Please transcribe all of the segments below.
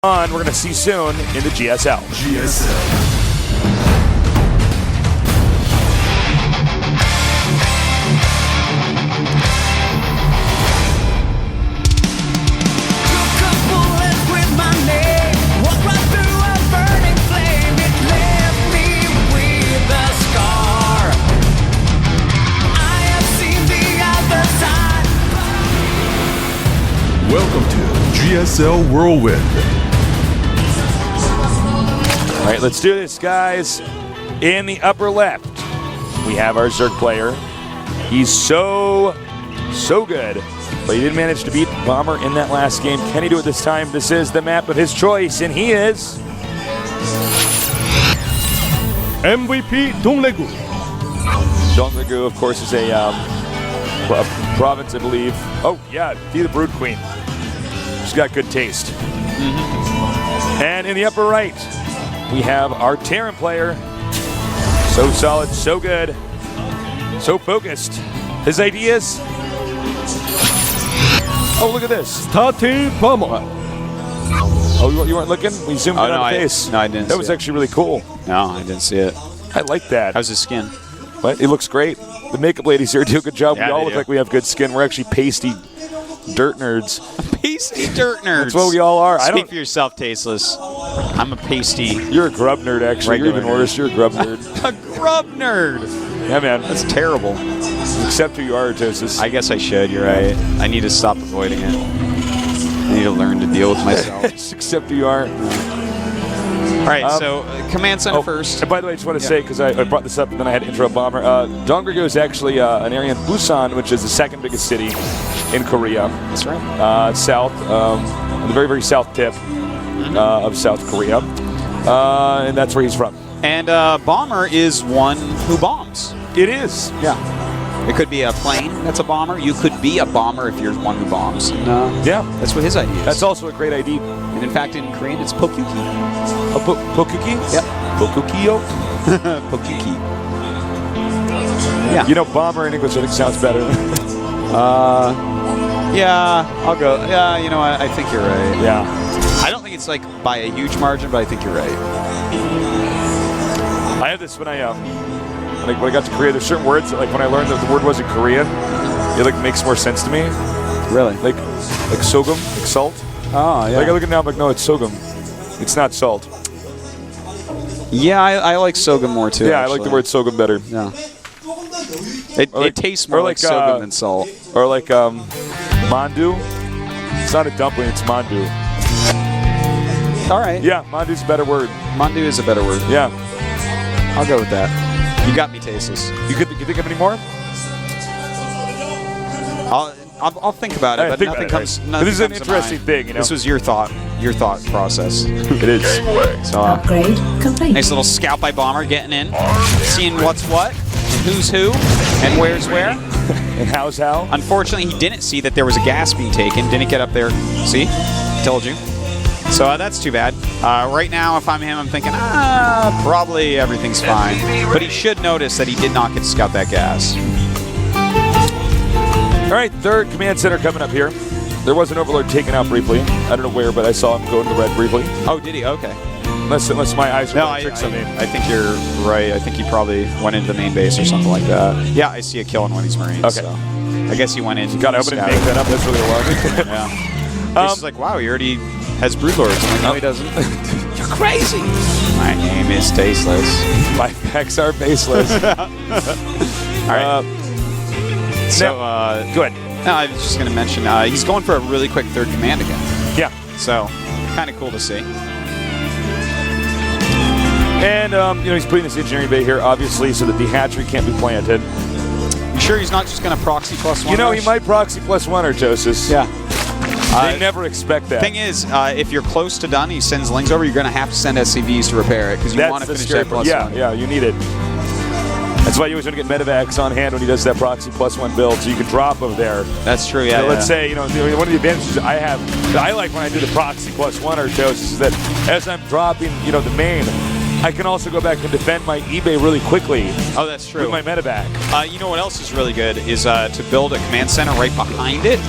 We're going to see soon in the GSL. Welcome to GSL Whirlwind. All right, let's do this, guys. In the upper left, we have our Zerg player. He's so good, but he didn't manage to beat Bomber in that last game. Can he do it this time? This is the map of his choice, and he is MVP DongRaeGu. DongRaeGu, of course, is a province, I believe. Oh, yeah, be the Brood Queen. She's got good taste. And in the upper right, we have our Terran player. So solid, so good, so focused. His ideas. Oh, look at this. Starting Bomber. Oh, you weren't looking? We zoomed in on the face. No, I didn't. That was actually really cool. No, I didn't see it. I like that. How's his skin? What? It looks great. The makeup ladies here do a good job. Yeah, we all look like we have good skin. We're actually pasty dirt nerds. Pasty dirt nerds. That's what we all are. Speak for yourself, Tasteless. I'm a pasty. You're a grub nerd, actually. You're even worse. You're a grub nerd. A grub nerd. Yeah, man. That's terrible. Except who you are, Tosis. I guess I should. You're right. I need to stop avoiding it. I need to learn to deal with myself. Except who you are. All right, so Command Center first. And by the way, I just want to say, because I brought this up and then I had to interrupt Bomber, DongRaeGu is actually an area in Busan, which is the second biggest city in Korea. That's right. South, on the very, very south tip of South Korea. And that's where he's from. And Bomber is one who bombs. It is. Yeah. It could be a plane that's a bomber. You could be a bomber if you're one who bombs. And, yeah. That's what his idea is. That's also a great ID. And in fact, in Korean, it's Pokyuki. Oh, Pokyuki? Yep. Pokukio? Pokyuki. Yeah. You know, bomber in English, I think sounds better. Yeah, I'll go. Yeah, you know what? I think you're right. Yeah. I don't think it's like by a huge margin, but I think you're right. I had this when I when I got to Korea. There's certain words that, like, when I learned that the word wasn't Korean, it like makes more sense to me. Really? Like sogum, like salt. Oh, yeah. Like I look at it now, I'm like, no, it's sogum. It's not salt. Yeah, I like Sogum more too. Yeah, actually. I like the word sogum better. Yeah. It tastes more like Sogum than salt. Or like mandu. It's not a dumpling, it's mandu. All right. Yeah, mandu's a better word. Mandu is a better word. Yeah. I'll go with that. You got me, Tasteless. You think of any more? I'll think about it, but nothing comes. Nothing this is an comes to interesting mind. thing, you know. This was your thought process. It is. So, Upgrade complete. nice little scout by Bomber getting in, seeing what's what, and who's who, and where's where. And how's how? Unfortunately, he didn't see that there was a gas being taken. Didn't get up there. See? Told you. So that's too bad. Right now, if I'm him, I'm thinking, probably everything's fine. But he should notice that he did not get to scout that gas. All right, third command center coming up here. There was an Overlord taken out briefly. I don't know where, but I saw him go into the red briefly. Oh, did he? Okay. Unless my eyes are playing tricks on me. I think you're right. I think he probably went into the main base or something like that. Yeah, I see a kill in one of these Marines. Okay. So I guess he went in. God, I hope I didn't make that up. That's really alarming. Yeah. He's like, wow, he already has Broodlords. I'm like, no, he doesn't. You're crazy. My name is Tasteless. My facts are baseless. All right. So, go ahead. No, I was just going to mention, he's going for a really quick third command again. Yeah. So, kind of cool to see. And, he's putting this engineering bay here, obviously, so that the hatchery can't be planted. You sure he's not just going to proxy +1? You know, he might proxy +1 or Tosis. Yeah. They never expect that. Thing is, if you're close to done, he sends Lings over, you're going to have to send SCVs to repair it, because you want to finish that +1. Yeah, you need it. That's why you always want to get medevacs on hand when he does that proxy +1 build, so you can drop over there. That's true, yeah. So let's say, one of the advantages I have, that I like when I do the proxy +1 or Tosis, is that as I'm dropping, the main, I can also go back and defend my eBay really quickly. Oh, that's true. With my medevac. You know what else is really good is to build a command center right behind it.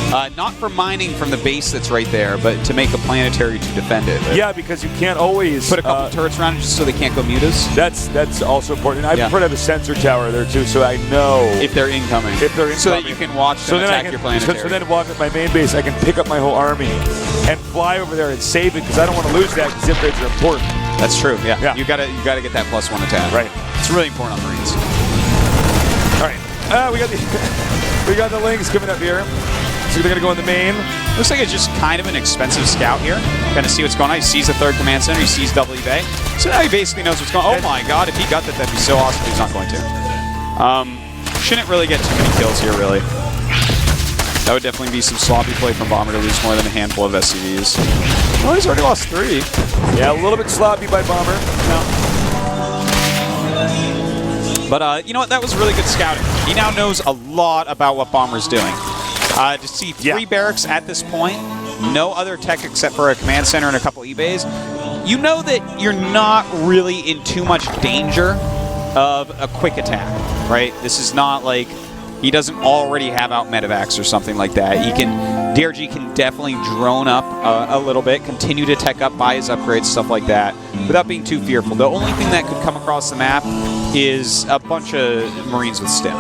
Not for mining from the base that's right there, but to make a planetary to defend it. Yeah, because you can't always Put a couple turrets around it just so they can't go mutas. That's also important. And I prefer to have a sensor tower there too, so I know if they're incoming. So that you can watch them attack your planetary. So then walk at my main base, I can pick up my whole army and fly over there and save it because I don't want to lose that because zip raids are important. That's true. Yeah. You gotta get that +1 attack. Right. It's really important on Marines. All right. We got the Lings coming up here. So they're gonna go in the main. Looks like it's just kind of an expensive scout here. Gonna see what's going on. He sees the 3rd command center. He sees double Bay. So now he basically knows what's going on. Oh my god! If he got that, that'd be so awesome. But he's not going to. Shouldn't really get too many kills here, really. That would definitely be some sloppy play from Bomber to lose more than a handful of SCVs. Well, he's already lost 3. Yeah, a little bit sloppy by Bomber. But you know what? That was really good scouting. He now knows a lot about what Bomber's doing. To see 3 barracks at this point, no other tech except for a command center and a couple E-bays, you know that you're not really in too much danger of a quick attack, right? This is not like he doesn't already have out medevacs or something like that. DRG can definitely drone up a little bit, continue to tech up, buy his upgrades, stuff like that, without being too fearful. The only thing that could come across the map is a bunch of Marines with stim.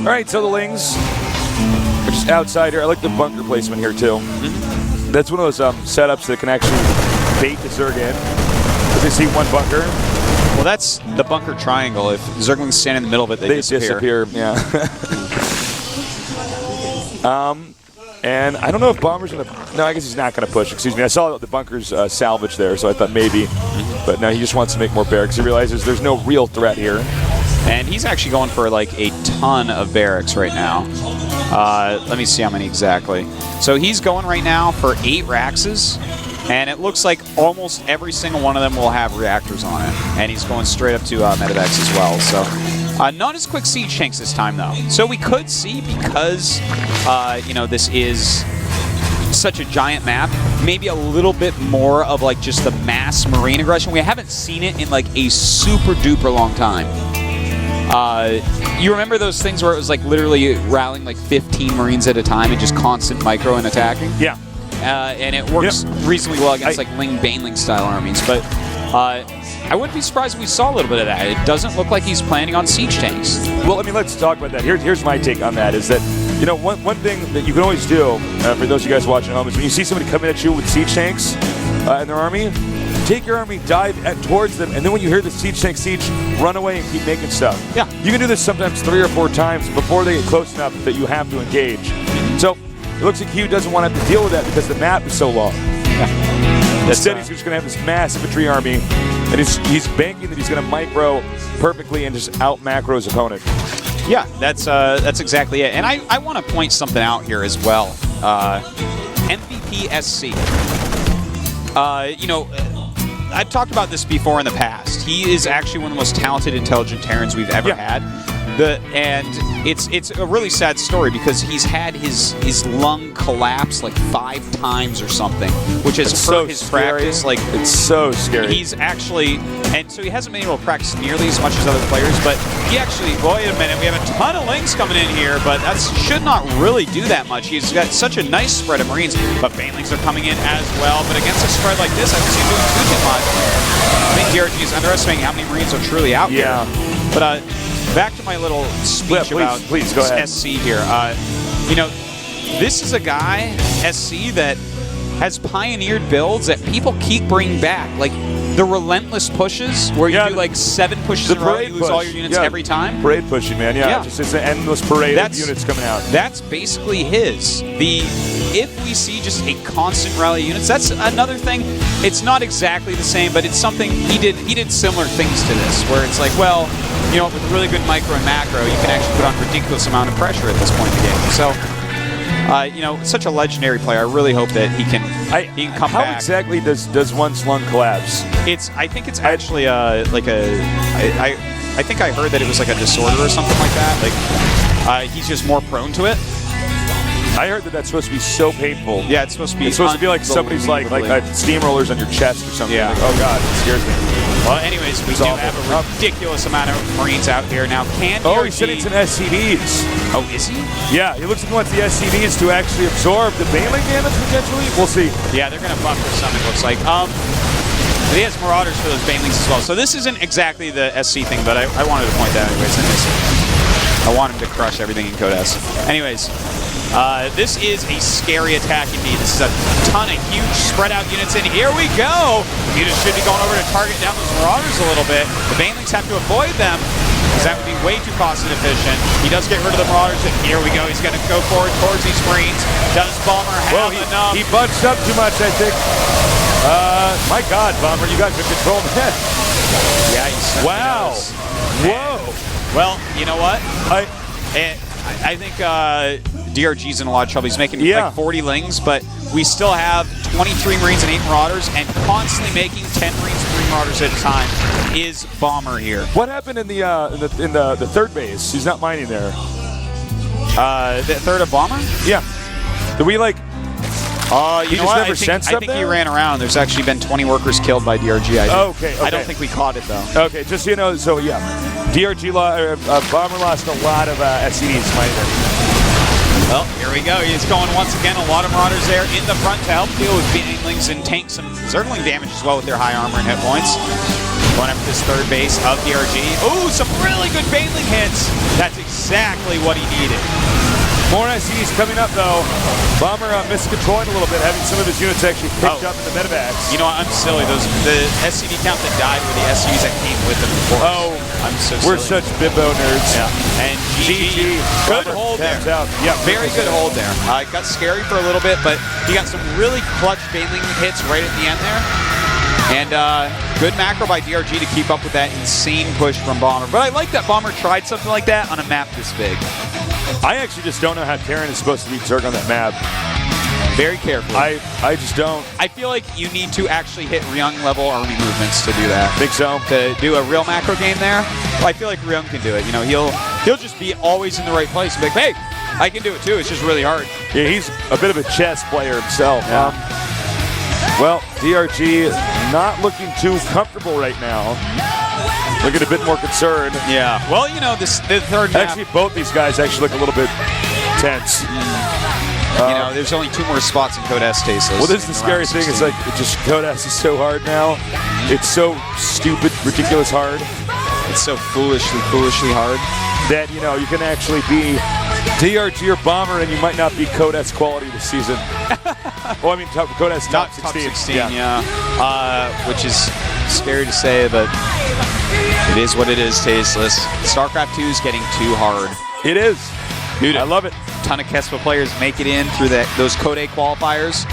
All right, so the Lings are just outside here. I like the bunker placement here, too. That's one of those setups that can actually bait the Zerg in. Because they see one bunker. Well, that's the bunker triangle. If Zerglings stand in the middle of it, they disappear. Yeah. And I don't know if Bomber's going to... No, I guess he's not going to push. Excuse me. I saw the bunker's salvage there, so I thought maybe. But no, he just wants to make more barracks. He realizes there's no real threat here. And he's actually going for like a ton of barracks right now. Let me see how many exactly. So he's going right now for 8 Raxes. And it looks like almost every single one of them will have reactors on it. And he's going straight up to medevacs as well. So not as quick siege tanks this time, though. So we could see, because, you know, this is such a giant map, maybe a little bit more of like just the mass Marine aggression. We haven't seen it in like a super duper long time. You remember those things where it was like literally rallying like 15 Marines at a time and just constant micro and attacking? Yeah. And it works reasonably well against like Baneling style armies, but I wouldn't be surprised if we saw a little bit of that. It doesn't look like he's planning on siege tanks. Well, I mean, let's talk about that. Here's my take on that, is that, you know, one thing that you can always do, for those of you guys watching at home, is when you see somebody coming at you with siege tanks in their army, take your army, dive towards them, and then when you hear the siege tank siege, run away and keep making stuff. Yeah. You can do this sometimes 3 or 4 times before they get close enough that you have to engage. So it looks like Hugh doesn't want to have to deal with that because the map is so long. Yeah. Instead, he's just going to have this mass infantry army, and he's banking that he's going to micro perfectly and just out macro his opponent. Yeah, that's exactly it. And I want to point something out here as well. MVP SC. You know, I've talked about this before in the past. He is actually one of the most talented, intelligent Terrans we've ever had. And it's a really sad story because he's had his lung collapse like 5 times or something, which has hurt his practice. Like, it's so scary. He's actually, and so he hasn't been able to practice nearly as much as other players, but he actually, wait a minute, we have a ton of Lings coming in here, but that should not really do that much. He's got such a nice spread of Marines, but Banelings are coming in as well. But against a spread like this, I haven't seen him doing too much. I think DRG is underestimating how many Marines are truly out here. But back to my little speech about please go ahead. SC here. You know, this is a guy, SC, that has pioneered builds that people keep bringing back. Like the relentless pushes, where you do like 7 pushes in a row, you lose all your units every time. Parade pushing, man. Just it's an endless parade of units coming out. That's basically his. If we see just a constant rally of units, that's another thing. It's not exactly the same, but it's something he did similar things to this, where it's like, well, you know, with really good micro and macro, you can actually put on ridiculous amount of pressure at this point in the game. So, you know, such a legendary player. I really hope that he can come back. How exactly does one's lung collapse? I think it's actually like I think I heard that it was like a disorder or something like that. Like he's just more prone to it. I heard that that's supposed to be so painful. Yeah, it's supposed to be. It's supposed to be like somebody's like steamrollers on your chest or something. Yeah. Like, oh God, it scares me. Well, anyways, we do have a ridiculous amount of Marines out here now. Can Oh, DRG... he's sending some SCVs. Oh, is he? Yeah, he looks like he wants the SCVs to actually absorb the Baneling damage potentially. We'll see. Yeah, they're going to buff for some, it looks like. He has Marauders for those Banelings as well. So this isn't exactly the SC thing, but I wanted to point that out anyways. I want him to crush everything in Code S. Anyways, this is a scary attack indeed. This is a ton of huge spread out units in. Here we go! Units should be going over to target down those Marauders a little bit. The Banelings have to avoid them, because that would be way too cost inefficient. He does get rid of the Marauders, and here we go. He's going to go forward towards these Marines. Does Bomber have enough? He bunched up too much, I think. My God, Bomber, you got good control, man. Yeah, he's wow. Whoa. Well, you know what? I think DRG's in a lot of trouble. He's making like 40 Lings, but we still have 23 Marines and 8 Marauders, and constantly making 10 Marines and 3 Marauders at a time is Bomber here. What happened in the third base? He's not mining there. The third of Bomber? Yeah. Did we like? You know what? I think he ran around. There's actually been 20 workers killed by DRG. Okay. I don't think we caught it though. Okay, just so you know, so yeah, DRG Bomber lost a lot of SCDs mining. Well, here we go. He's going once again. A lot of Marauders there in the front to help deal with Banelings and tank some Zergling damage as well with their high armor and hit points. Going after this third base of DRG. Ooh, some really good Baneling hits. That's exactly what he needed. More SCDs coming up, though. Bomber miscontrolling a little bit, having some of his units actually picked up in the medevacs. You know what? I'm silly. The SCD count that died were the SCDs that came with them before. Oh, I'm so silly. We're such bimbo nerds. Yeah. And GG. Good hold there. Out. Yeah, very good hold there. It got scary for a little bit, but he got some really clutch Baneling hits right at the end there. And good macro by DRG to keep up with that insane push from Bomber. But I like that Bomber tried something like that on a map this big. I actually just don't know how Terran is supposed to beat Zerg on that map. Very carefully. I just don't. I feel like you need to actually hit Ryung level army movements to do that. Think so? To do a real macro game there. Well, I feel like Ryung can do it. You know, he'll just be always in the right place and be like, hey, I can do it too. It's just really hard. Yeah, he's a bit of a chess player himself. Yeah. Well, DRG not looking too comfortable right now. Looking a bit more concerned. Yeah. Well, you know, the third map. Actually, both these guys actually look a little bit tense. You know, there's only 2 more spots in Code S, Tasteless. Well, this is the scary thing. It's like, Code S is so hard now. It's so stupid, ridiculous hard. It's so foolishly hard. That, you know, you can actually be DRG or Bomber and you might not be Code S quality this season. Well, I mean, Code S top 16. Top 16, yeah. Which is scary to say, but it is what it is, Tasteless. StarCraft 2 is getting too hard. It is. Dude, I love it. A ton of Kespa players make it in through those Code A qualifiers.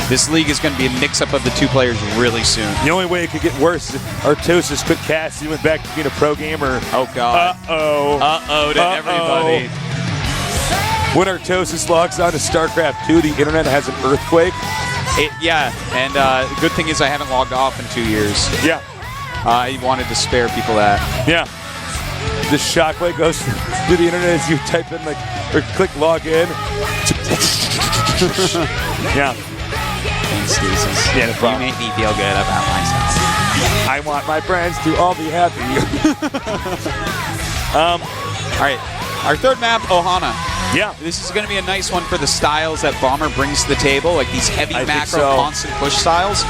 This league is going to be a mix-up of the 2 players really soon. The only way it could get worse is if Artosis quit casting and went back to being a pro gamer. Oh, God. Uh-oh to everybody. When Artosis logs on to StarCraft 2, the internet has an earthquake. Yeah, and the good thing is I haven't logged off in 2 years. Yeah. I wanted to spare people that. Yeah. The shockwave goes through the internet as you type in, or click log in. Yeah. Excuses. Yeah, no problem. You make me feel good about myself. I want my friends to all be happy. All right. Our third map, Ohana. Yeah. This is going to be a nice one for the styles that Bomber brings to the table, like these heavy macro constant push styles.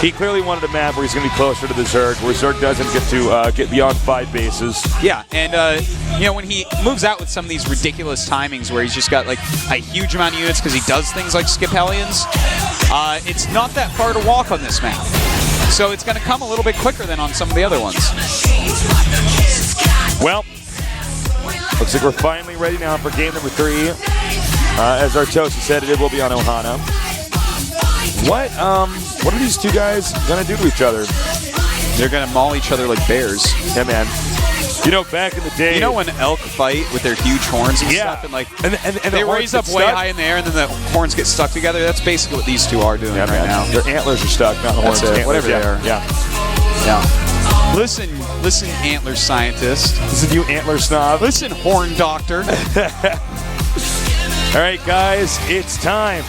He clearly wanted a map where he's going to be closer to the Zerg, where Zerg doesn't get to get beyond 5 bases. Yeah, and you know, when he moves out with some of these ridiculous timings where he's just got like a huge amount of units because he does things like skip Hellions, it's not that far to walk on this map. So it's going to come a little bit quicker than on some of the other ones. Well, looks like we're finally ready now for game number 3. As Artosis said, it will be on Ohana. What are these 2 guys gonna do to each other? They're gonna maul each other like bears. Yeah, man. You know, back in the day. You know when elk fight with their huge horns and stuff, and like and they raise up way high in the air, and then the horns get stuck together. That's basically what these 2 are doing right now. Their antlers are stuck, not the horns. Whatever they are. Yeah. Listen, antler scientist. Listen, you antler snob. Listen, horn doctor. All right, guys, it's time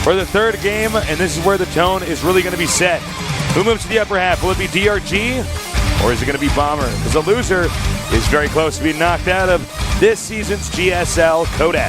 for the third game, and this is where the tone is really going to be set. Who moves to the upper half? Will it be DRG or is it going to be Bomber? Because the loser is very close to being knocked out of this season's GSL Kodak.